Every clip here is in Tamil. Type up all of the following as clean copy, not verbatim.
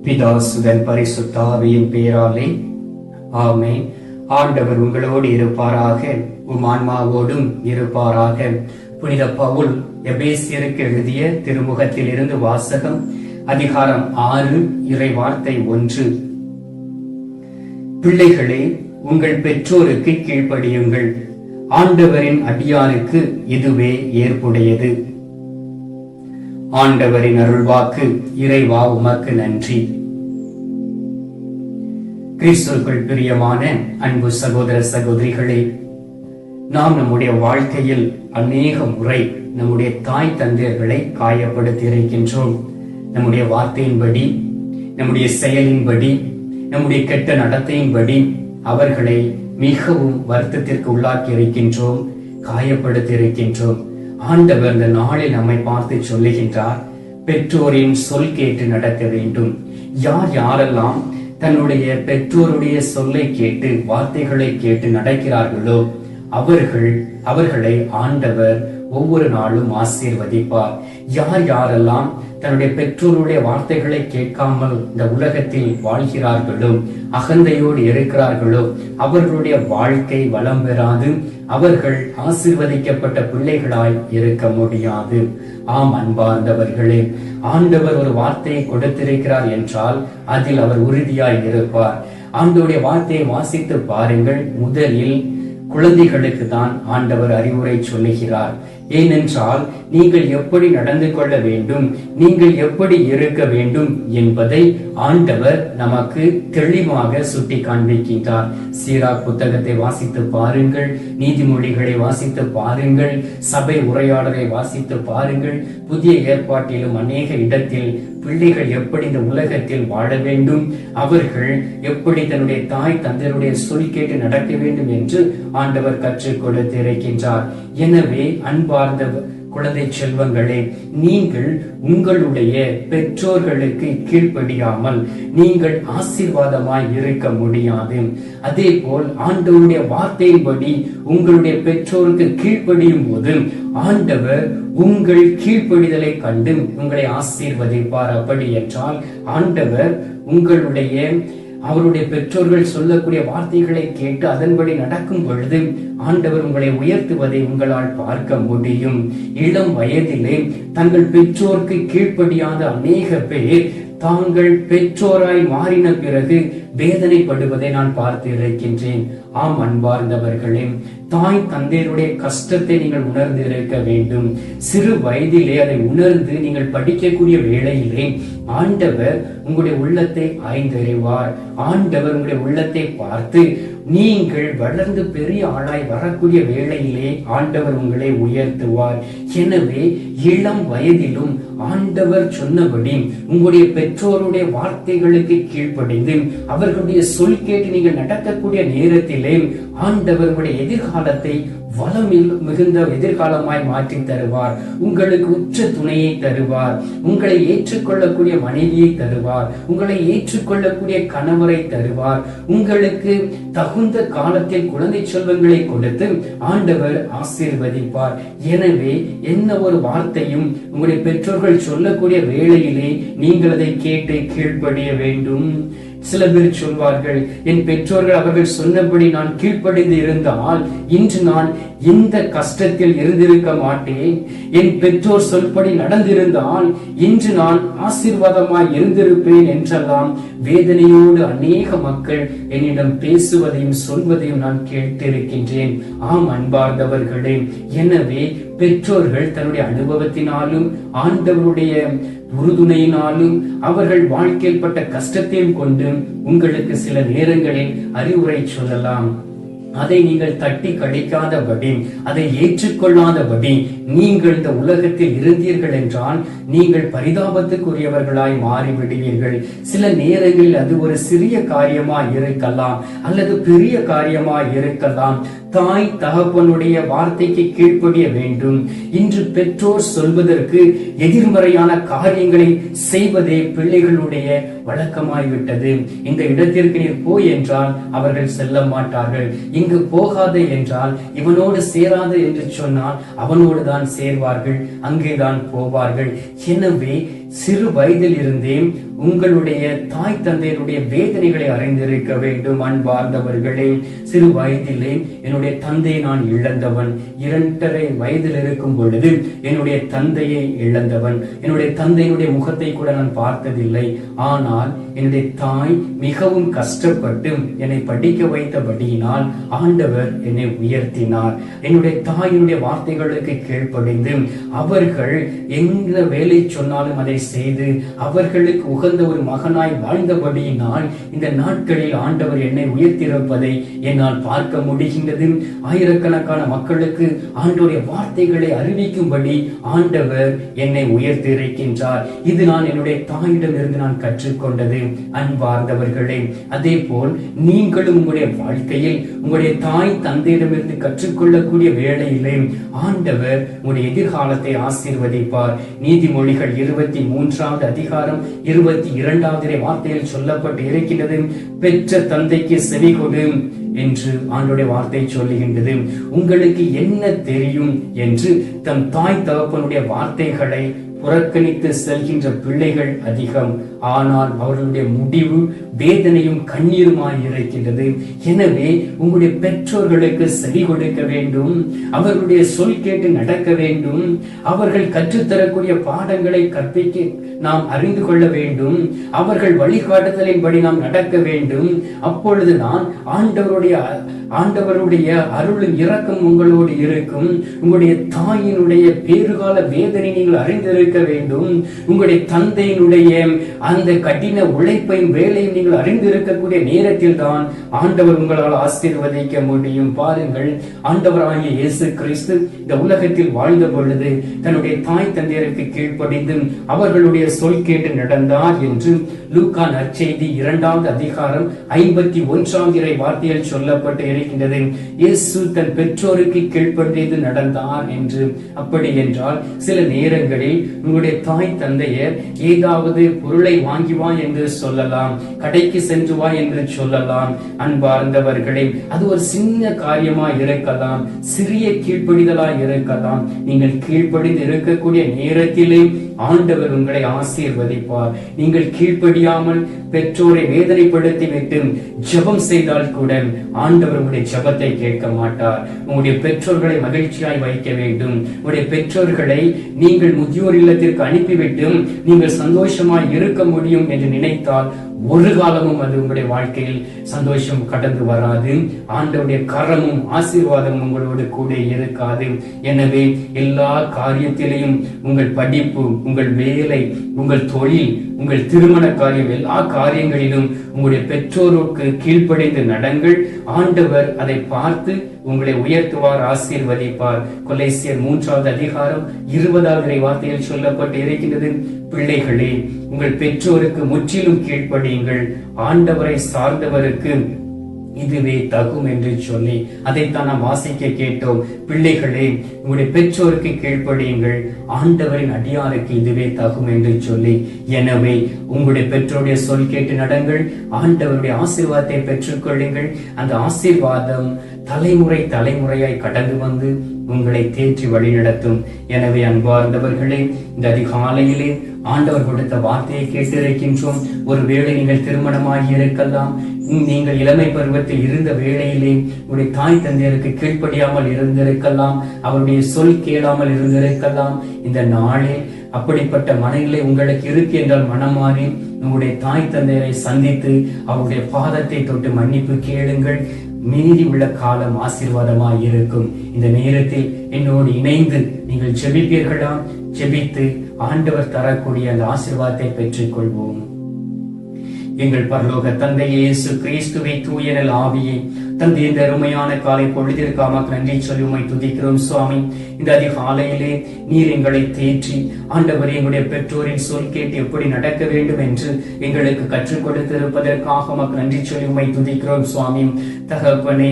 பிதா சுதன் பரிசுத்த ஆவியின் பேராலே ஆமென். ஆண்டவர் உங்களோடு இருப்பாராக, உம் ஆன்மாவோடும் இருப்பாராக. புனித பவுல் எபேசியருக்கு எழுதிய திருமுகத்தில் இருந்து வாசகம். அதிகாரம் 6, இறை வார்த்தை 1. பிள்ளைகளே, உங்கள் பெற்றோருக்கு கீழ்ப்படியுங்கள், ஆண்டவரின் அடியாருக்கு இதுவே ஏற்புடையது. ஆண்டவரின் அருள்வாக்கு. இறைவா உமக்கு நன்றி. கிறிஸ்துவுக்குள் பிரியமான அன்பு சகோதர சகோதரிகளே, நாம் நம்முடைய வாழ்க்கையில் அநேக முறை நம்முடைய தாய் தந்தையர்களை காயப்படுத்தி இருக்கின்றோம். நம்முடைய வார்த்தையின்படி, நம்முடைய செயலின்படி, நம்முடைய கெட்ட நடத்தையின்படி அவர்களை மிகவும் வருத்தத்திற்கு உள்ளாக்கி இருக்கின்றோம், காயப்படுத்தி இருக்கின்றோம். ஆண்டவர் இந்த நாளில் நம்மை பார்த்து சொல்லுகின்றார், பெற்றோரின் சொல் கேட்டு நடக்க வேண்டும். யார் யாரெல்லாம் தன்னுடைய பெற்றோருடைய சொல்லை கேட்டு வார்த்தைகளை கேட்டு நடக்கிறார்களோ அவர்களை ஆண்டவர் ஒவ்வொரு நாளும் ஆசீர்வதிப்பார். யார் யாரெல்லாம் தன்னுடைய பெற்றோருடைய வார்த்தைகளை கேட்காமல் இந்த உலகத்தில் வாழ்கிறார்களோ, அகந்தையோடு இருக்கிறார்களோ, அவர்களுடைய வாழ்க்கை வளம் பெறாது, அவர்கள் ஆசீர்வதிக்கப்பட்ட பிள்ளைகளாய் இருக்க முடியாது. ஆம் அன்பார்ந்தவர்களே, ஆண்டவர் ஒரு வார்த்தையை கொடுத்திருக்கிறார் என்றால் அதில் அவர் உறுதியாய் இருப்பார். ஆண்டவருடைய வார்த்தையை வாசித்து பாருங்கள். முதலில் குழந்தைகளுக்கு தான் ஆண்டவர் அறிவுரை சொல்லுகிறார். ஏனென்றால் நீங்கள் எப்படி நடந்து கொள்ள வேண்டும், நீங்கள் எப்படி இருக்க வேண்டும் என்பதை ஆண்டவர் நமக்கு தெளிவாக சுட்டி காண்பிக்கின்றார். சீரா புத்தகத்தை வாசித்து பாருங்கள், நீதிமொழிகளை வாசித்து பாருங்கள், சபை உரையாடலை வாசித்து பாருங்கள். புதிய ஏற்பாட்டிலும் அநேக இடத்தில் பிள்ளைகள் எப்படி இந்த உலகத்தில் வாழ வேண்டும், அவர்கள் எப்படி தன்னுடைய தாய் தந்தையருடைய சொல் கேட்டு நடக்க வேண்டும் என்று ஆண்டவர் கற்றுக் கொடுத்திருக்கின்றார். எனவே அன்பார்ந்த குழந்தை செல்வங்களே, நீங்கள் உங்களுடைய பெற்றோர்களுக்கு கீழ்ப்படியாமல் நீங்கள் ஆசீர்வாதமாய் இருக்க முடியாது. அதே போல் ஆண்டவருடைய வார்த்தையின்படி உங்களுடைய பெற்றோருக்கு கீழ்ப்படியும் போது ஆண்டவர் உங்கள் கீழ்ப்படிதலை கண்டு உங்களை ஆசீர்வதிப்பார். அப்படி என்றால் ஆண்டவர் அவருடைய பெற்றோர்கள் சொல்லக்கூடிய வார்த்தைகளை கேட்டு அதன்படி நடக்கும் பொழுது ஆண்டவர் உங்களை உயர்த்துவதை உங்களால் பார்க்க முடியும். இளம் வயதிலே தங்கள் பெற்றோருக்கு கீழ்ப்படியாத அநேக பேர் தாங்கள் பெற்றோராய் மாறின பிறகு வேதனைப்படுவதை நான் பார்த்து இருக்கின்றேன். ஆம் அன்பார்ந்தவர்களே, தாய் தந்தையருடைய கஷ்டத்தை நீங்கள் உணர்ந்து இருக்க வேண்டும். சிறு வயதிலே அதை உணர்ந்து நீங்கள் படிக்கக்கூடிய வேளையிலே ஆண்டவர் உங்களுடைய உள்ளத்தை ஆய்ந்தறிவார். ஆண்டவர் உங்களுடைய உள்ளத்தை பார்த்து நீங்கள் வளர்ந்து பெரிய ஆளாய் வரக்கூடிய வேளையிலே ஆண்டவர் உங்களை உயர்த்துவார். எனவே இளம் வயதிலும் ஆண்டவர் சொன்னபடி உங்களுடைய பெற்றோருடைய வார்த்தைகளுக்கு கீழ்ப்படிந்து அவர்களுடைய சொல் கேட்டு நீங்கள் நடக்கக்கூடிய நேரத்திலே ஆண்டவர் உங்களுடைய எதிர்காலத்தை வளமில் மிகுந்த எதிர்காலமாய் மாற்றி தருவார். உங்களுக்கு உற்ற துணையை தருவார், உங்களை ஏற்றுக்கொள்ளக்கூடிய மனைவியை தருவார், உங்களை ஏற்றுக்கொள்ளக்கூடிய கணவரை தருவார், உங்களுக்கு தகுந்த காலத்தில் குழந்தை செல்வங்களை கொடுத்து ஆண்டவர் ஆசீர்வதிப்பார். எனவே என்ன ஒரு வார்த்தையும் உங்களுடைய பெற்றோர்கள் சொல்லக்கூடிய வேளையிலே நீங்கள் அதை கேட்டு கீழ்ப்படிய வேண்டும். சில பேர் சொல்வார்கள், என் பெற்றோர்கள் அவர்கள் சொன்னபடி நான் கீழ்ப்படிந்து இருந்தால் இன்று நான் இந்த கஷ்டத்தில் இருந்திருக்க மாட்டேன். என் பெற்றோர் சொல்படி நடந்திருந்தால் இன்று நான் ஆசீர்வாதமாய் இருந்திருப்பேன் என்றெல்லாம் வேதனையோடு அநேக மக்கள் என்னிடம் பேசுவதையும் சொல்வதையும் நான் கேட்டிருக்கின்றேன். ஆம் அன்பார்ந்தவர்களே, எனவே பெற்றோர்கள் தன்னுடைய அனுபவத்தினாலும் ஆண்டவருடைய உறுதுணையினாலும் அவர்கள் வாழ்க்கையில் பட்ட கஷ்டத்தையும் கொண்டு உங்களுக்கு சில நேரங்களில் அறிவுரை சொல்லலாம். அதை நீங்கள் தட்டி கழிக்காதபடி, அதை ஏற்றுக்கொள்ளாதபடி நீங்கள் இந்த உலகத்தில் இருந்தீர்கள் என்றால் நீங்கள் பரிதாபத்துக்குரியவர்களாய் மாறிவிடுவீர்கள். சில நேரங்களில் அது ஒரு சிறிய காரியமாய் இருக்கலாம் அல்லது பெரிய காரியமாய் இருக்கலாம். தாய் தகப்பனுடைய வார்த்தைக்கு கீழ்ப்படிய வேண்டும். இன்று பெற்றோர் சொல்வதற்கு எதிர்மறையான காரியங்களை செய்வதே பிள்ளைகளுடைய வழக்கமாய்விட்டது. இந்த இடத்திற்கு நீர் போய் என்றால் அவர்கள் செல்ல மாட்டார்கள். இங்கு போகாதே என்றால், இவனோடு சேராது என்று சொன்னால் அவனோடு தான் சேர்வார்கள், அங்கேதான் போவார்கள். எனவே சிறு வயதில் இருந்தே உங்களுடைய தாய் தந்தையருடைய வேதனைகளை அறிந்திருக்க வேண்டும். அன்பார்ந்தவர்களே, சிறு வயதிலே என்னுடைய தந்தையை நான் இழந்தவன். 2.5 வயதில் இருக்கும் பொழுது என்னுடைய தந்தையை இழந்தவன். என்னுடைய தந்தையினுடைய முகத்தை கூட நான் பார்த்ததில்லை. ஆனால் என்னுடைய தாய் மிகவும் கஷ்டப்பட்டு என்னை படிக்க வைத்தபடியினால் ஆண்டவர் என்னை உயர்த்தினார். என்னுடைய தாயினுடைய வார்த்தைகளுக்கு கீழ்ப்படிந்து அவர்கள் எந்த வேலை சொன்னாலும் அதை செய்து அவர்களுக்கு உகந்த ஒரு மகனாய் வாழ்ந்தபடியினால் இந்த நாட்களில் ஆண்டவர் என்னை உயர்த்தியிருப்பதை என்னால் பார்க்க முடிகின்றது. ஆயிரக்கணக்கான மக்களுக்கு ஆண்டவருடைய வார்த்தைகளை அறிவிக்கும்படி ஆண்டவர் என்னை உயர்த்தியிருக்கின்றார். இது நான் என்னுடைய தாயிடம் இருந்து நான் கற்றுக்கொண்டது. அன்பார்ந்தவர்களே, அதே போல் நீங்களும் உங்களுடைய வாழ்க்கையில் உங்களுடைய தாய் தந்தையிடமிருந்து கற்றுக்கொள்ளக்கூடிய வேளையிலே ஆண்டவர் உங்களுடைய எதிர்காலத்தை ஆசீர்வதிப்பார். நீதிமொழிகள் 23வது அதிகாரம் 22வது வார்த்தையில் சொல்லப்பட்டு இருக்கின்றது, பெற்ற தந்தைக்கு செவி கொடு என்று ஆண்டவருடைய வார்த்தை சொல்லுகின்றது. உங்களுக்கு என்ன தெரியும் என்று தம் தாய் தகப்பனுடைய வார்த்தைகளை புறக்கணித்து செல்கின்ற பிள்ளைகள் அதிகம். ஆனால் அவர்களுடைய முடிவு வேதனையும் கண்ணீருமாய் இருக்கின்றது. எனவே உங்களுடைய பெற்றோர்களுக்கு செவி கொடுக்க வேண்டும். அவர்களுடைய சொல் கேட்டு நடக்க வேண்டும். அவர்கள் கற்றுத்தரக்கூடிய பாடங்களை கற்பிக்க நாம் அறிந்து கொள்ள வேண்டும். அவர்கள் வழிகாட்டுதலின்படி நாம் நடக்க வேண்டும். அப்பொழுது நான் ஆண்டவருடைய அருளும் இரக்கம் உங்களோடு இருக்கும். உங்களுடைய தாயினுடைய பேறுகால வேதனை நீங்கள் அறிந்திருக்க வேண்டும். உங்களுடைய தந்தையினுடைய அந்த கடின உழைப்பையும் வேலையும் நீங்கள் அறிந்திருக்கக்கூடிய நேரத்தில் தான் ஆண்டவர் உங்களால் ஆசீர்வதிக்க முடியும். பாருங்கள், ஆண்டவராகிய இயேசு கிறிஸ்து இந்த உலகத்தில் வாழ்ந்த பொழுது தன்னுடைய தாய் தந்தையருக்கு கீழ்ப்படிந்து அவர்களுடைய சொல் கேட்டு நடந்தார் என்று லூக்கா நற்செய்தி 2வது அதிகாரம் 51வது வார்த்தையில் சொல்லப்பட்டு இருக்கின்றது. இயேசு தன் பெற்றோருக்கு கீழ்ப்படிந்து நடந்தார் என்று. அப்படி என்றால் சில நேரங்களில் உங்களுடைய தாய் தந்தையர் ஏதாவது பொருளை வாங்கி வா என்று சொல்லலாம், கடைக்கு சென்று வா என்று சொல்லலாம். அன்பார்ந்தவர்களே, அது ஒரு சின்ன காரியமாய் இருக்கலாம், சிறிய கீழ்ப்படிதலாய் இருக்கலாம். நீங்கள் கீழ்ப்படிந்து இருக்கக்கூடிய நேரத்திலே ஆண்டவர் உங்களை ஆசீர்வதிப்பார். நீங்கள் கீழ்ப்படியாமல் பெற்றோரை வேதனைப்படுத்தி விட்டு ஜெபம் செய்தால் கூட ஆண்டவர் உங்களுடைய ஜெபத்தை கேட்க மாட்டார். உங்களுடைய பெற்றோர்களை மகிழ்ச்சியாய் வைக்க வேண்டும். உங்களுடைய பெற்றோர்களை நீங்கள் முதியோர் இல்லத்திற்கு அனுப்பிவிட்டு நீங்கள் சந்தோஷமாய் இருக்க முடியும் என்று நினைத்தால் ஒரு காலமும் அது உங்களுடைய வாழ்க்கையில் சந்தோஷம் கடந்து வராது. ஆண்டவருடைய கரமும் ஆசீர்வாதமும் உங்களோடு கூட இருக்காது. எனவே எல்லா காரியத்திலையும் உங்கள் படிப்பு, உங்கள் வேலை, உங்கள் தொழில், உங்கள் திருமண காரியம், எல்லா காரியங்களிலும் உங்களுடைய பெற்றோருக்கு கீழ்ப்படிந்து நடங்கள். ஆண்டவர் அதை பார்த்து உங்களை உயர்த்துவார், ஆசீர்வதிப்பார். கொலைசியர் 3வது அதிகாரம் 20வது வார்த்தையில் சொல்லப்பட்டு இருக்கின்றது, பிள்ளைகளே உங்கள் பெற்றோருக்கு முற்றிலும் கீழ்ப்படியுங்கள், ஆண்டவரை சார்ந்தவருக்கு இதுவே தகும் என்று சொல்லி அதைத்தான் நாம் வாசிக்க கேட்டோம். பிள்ளைகளே உங்களுடைய பெற்றோருக்கு கீழ்ப்படியுங்கள், ஆண்டவரின் அடியாருக்கு இதுவே தகும் என்று சொல்லி. எனவே உங்களுடைய பெற்றோருடைய சொல் கேட்டு நடங்கள், ஆண்டவருடைய ஆசீர்வாதத்தை பெற்றுக் கொள்ளுங்கள். அந்த ஆசீர்வாதம் தலைமுறையாய் கடந்து வந்து உங்களை தேற்றி வழிநடத்தும். எனவே அன்பார்ந்தவர்களே, இந்த அதிகாலையிலே ஆண்டவர் கொடுத்த வார்த்தையை கேட்டிருக்கின்றோம். ஒருவேளை நீங்கள் திருமணமாகி இருக்கலாம், நீங்கள் இளமை பருவத்தில் இருந்த வேளையிலே உங்களுடைய தாய் தந்தையருக்கு கீழ்ப்படியாமல் இருந்திருக்கலாம், அவருடைய சொல் கேளாமல் இருந்திருக்கலாம். இந்த நாளில் அப்படிப்பட்ட மனநிலை உங்களுக்கு இருக்கு என்றால் மனமாறி உங்களுடைய தாய் தந்தையரை சந்தித்து அவருடைய பாதத்தை தொட்டு மன்னிப்பு கேளுங்கள். மீதி உள்ள காலம் ஆசீர்வாதமாய் இருக்கும். இந்த நேரத்தில் என்னோடு இணைந்து நீங்கள் ஜெபிப்பீர்களா? ஜெபித்து ஆண்டவர் தரக்கூடிய அந்த ஆசீர்வாதத்தை பெற்றுக் கொள்வோம். எங்கள் பரலோக தந்தை இயேசு கிறிஸ்துவை தூயனல் ஆவியை தந்தை, இந்த அருமையான காலை பொழுதிற்காக நன்றி சொல்லி உம்மை துதிக்கிறோம் சுவாமி. இந்த அதிகாலையிலே நீர் எங்களை தேற்றி ஆண்டவரே எங்களுடைய பெற்றோரின் சொல் கேட்டு எப்படி நடக்க வேண்டும் என்று எங்களுக்கு கற்றுக் கொடுத்திருப்பதற்காக உமக்கு நன்றி சொல்லி உம்மை துதிக்கிறோம் சுவாமி. தகப்பனே,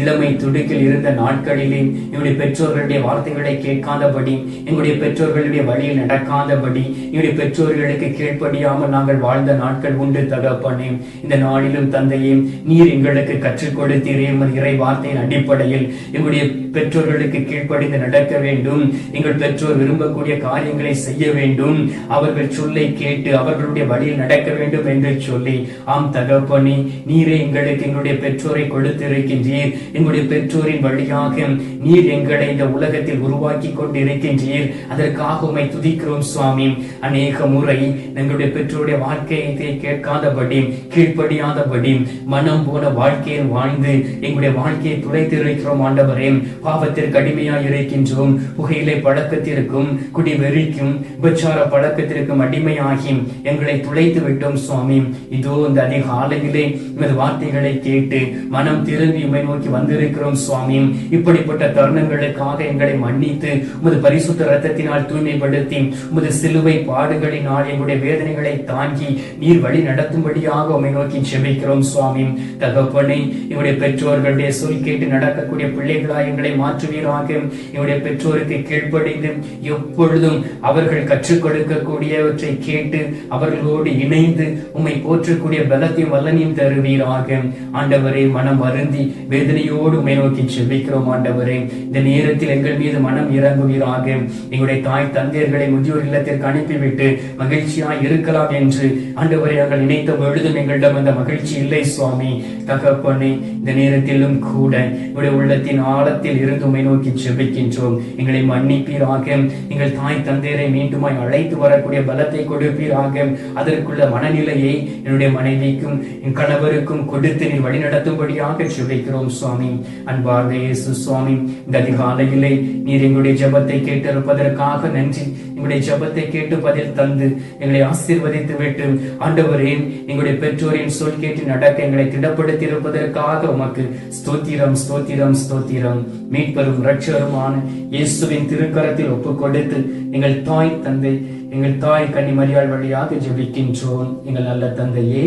இளமை துடுக்கில் இருந்த நாட்களிலே எங்களுடைய பெற்றோர்களுடைய வார்த்தைகளை கேட்காதபடி, எங்களுடைய பெற்றோர்களுடைய வழியில் நடக்காதபடி, எங்களுடைய பெற்றோர்களுக்கு கீழ்ப்படியாமல் நாங்கள் வாழ்ந்த நாட்கள் உண்டு தகப்பனே. இந்த நாளிலும் தந்தையே, நீர் எங்களுக்கு கற்றுக் கொடுத்தீரே இறை வார்த்தையின் அடிப்படையில் எங்களுடைய பெற்றோர்களுக்கு கீழ்ப்படிந்து நடக்க வேண்டும். எங்கள் பெற்றோர் விரும்பக்கூடிய காரியங்களை செய்ய வேண்டும். அவர்கள் சொல்லை கேட்டு அவர்களுடைய வழியில் நடக்க வேண்டும் என்று சொல்லி, ஆம் தகப்பனே, நீரே எங்களுக்கு எங்களுடைய பெற்றோரை கொடுத்திருக்கின்றீர். எங்களுடைய பெற்றோரின் வழியாக நீர் எங்களை இந்த உலகத்தில் உருவாக்கி கொண்டிருக்கின்றீர். அதற்காக உம்மை துதிக்கிறோம் சுவாமி. அநேக முறை எங்களுடைய பெற்றோருடைய வாழ்க்கையை கேட்காதபடி, கீழ்ப்படியாதபடி, மனம் போன வாழ்க்கையில் வாழ்ந்து எங்களுடைய வாழ்க்கையை துளைத்திருக்கிறோம் ஆண்டவரே. பாவத்திற்கு அடிமையாய் இருக்கின்றோம். புகையிலை பழக்கத்திற்கும் குடிவெறிக்கும் விபச்சார பழக்கத்திற்கும் அடிமையாகி எங்களை துளைத்து விட்டோம் சுவாமி. இதோ இந்த அதிகாலையிலே உமது வார்த்தைகளை கேட்டு மனம் திரும்பி உம்மை நோக்கி வந்திருக்கிறோம் சுவாமி. இப்படிப்பட்ட தருணங்களுக்காக எங்களை மன்னித்து உமது பரிசுத்த இரத்தத்தினால் தூய்மைப்படுத்தி உமது சிலுவை பாடுகளினால் எங்களுடைய வேதனைகளை தாங்கி நீர் வழி நடத்தும்படியாக உம்மை நோக்கி ஜெபிக்கிறோம் சுவாமி. தகப்பனே, எங்களுடைய பெற்றோர்களுடைய சொல் கேட்டு நடக்கக்கூடிய பிள்ளைகளாய் எங்களை மாற்றுவீராக. எங்களுடைய பெற்றோருக்கு கீழ்ப்படிந்து எப்பொழுதும் அவர்கள் கற்றுக் கொடுக்கக்கூடியவற்றை கேட்டு அவர்களோடு இணைந்து உம்மை போற்றக்கூடிய பலத்தையும் வல்லனையும் தருவீராக. ஆண்டவரே, மனம் வருந்தி வேதனையோடு உம்மை நோக்கி செபிக்கிறோம் ஆண்டவரே. இந்த நேரத்தில் எங்கள் மீது மனம் இறங்குவீராக. எங்களுடைய தாய் தந்தையர்களை முதியோர் இல்லத்திற்கு அனுப்பிவிட்டு மகிழ்ச்சியாய் இருக்கலாம் என்று ஆண்டவரை நாங்கள் நினைத்த பொழுதும் எங்களிடம் அந்த மகிழ்ச்சி இல்லை சுவாமி. தகப்பனே, இந்த நேரத்திலும் கூட எங்களுடைய உள்ளத்தின் ஆழத்தில் இருந்து உம்மை நோக்கி ஜெபிக்கின்றோம். எங்களை மன்னிப்பீராக. எங்கள் தாய் தந்தையரை மீண்டுமாய் அழைத்து வரக்கூடிய பலத்தை கொடுப்பீராக. அதற்குள்ள மனநிலையை என்னுடைய மனைவிக்கும் என் கணவருக்கும் கொடுத்து நீர் வழிநடத்தும்படியாக ஜெபிக்கிறோம் சுவாமி. அன்பார்ந்த இயேசு சுவாமி, இந்த அதிகாலையிலே நீர் எங்களுடைய ஜெபத்தை கேட்டிருப்பதற்காக நன்றி. எங்களுடைய ஜெபத்தை கேட்டு பதில் தந்து எங்களை ஆசீர்வதித்து விட்டு ஆண்டவரே, எங்களுடைய பெற்றோரின் சொல் கேட்டு நடக்க எங்களை திடப்படுத்தி இருப்பதற்காக உமக்கு ஸ்தோத்திரம், ஸ்தோத்திரம், ஸ்தோத்திரம். மீட்பரும் இரட்சகருமான இயேசுவின் திருக்கரத்தில் ஒப்புக் கொடுத்து எங்கள் தாய் தந்தை, எங்கள் தாய் கன்னி மரியாள் வழியாக ஜெபிக்கின்றோம் எங்கள் நல்ல தந்தையே.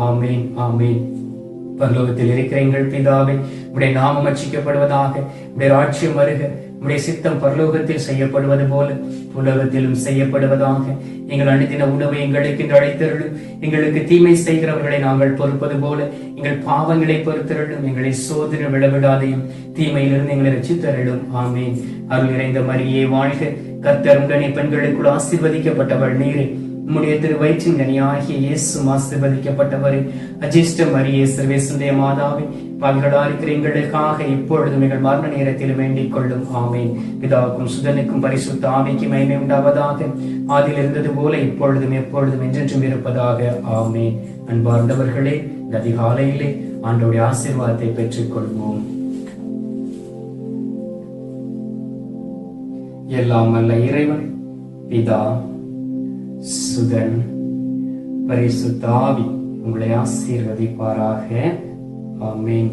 ஆமேன், ஆமேன். பரலோகத்தில் இருக்கிற எங்கள் பிதாவே, உடைய நாமம் அர்ச்சிக்கப்படுவதாக, உடைய ராஜ்யம் வருக, உடைய சித்தம் பரலோகத்தில் செய்யப்படுவது போல உலகத்திலும் செய்யப்படுவதாக. எங்கள் அனுதின உணவை எங்களுக்கு அழைத்தருளும். எங்களுக்கு தீமை செய்கிறவர்களை நாங்கள் பொறுப்பது போல எங்கள் பாவங்களை பொறுத்தருளும். எங்களை சோதனை விடவிடாதையும் தீமையிலிருந்து எங்களை ரட்சித்தருளும். ஆமேன். அருள் நிறைந்த மரியே வாழ்க. கர்த்தர் உடனே பெண்களுக்குள் ஆசீர்வதிக்கப்பட்டவள் நீரே. உம்முடைய திருவயிற்றின் கனியாகிய இயேசு ஆசீர்வதிக்கப்பட்டவரே. அஜிஷ்ட மரியே, சர்வேசுடைய மாதாவே, பாவிகளா இருக்கிற எங்களுக்காக இப்பொழுதும் எங்கள் மரண நேரத்தில் வேண்டிக் கொள்ளும். ஆமேன். பிதாவுக்கும் சுதனுக்கும் பரிசுத்த ஆவிக்கும் மகிமை உண்டாவதாக. ஆதியில் இருந்தது போல இப்பொழுதும் எப்பொழுதும் என்றென்றும் இருப்பதாக. ஆமேன். அன்பார்ந்தவர்களே, இந்த அதிகாலையிலே ஆண்டவருடைய ஆசீர்வாதத்தை பெற்றுக் கொள்வோம். எல்லாம் வல்ல இறைவன் பிதா, சுதன், பரிசுத்த ஆவி உங்களை ஆசீர்வதிப்பாராக. ஆமென்.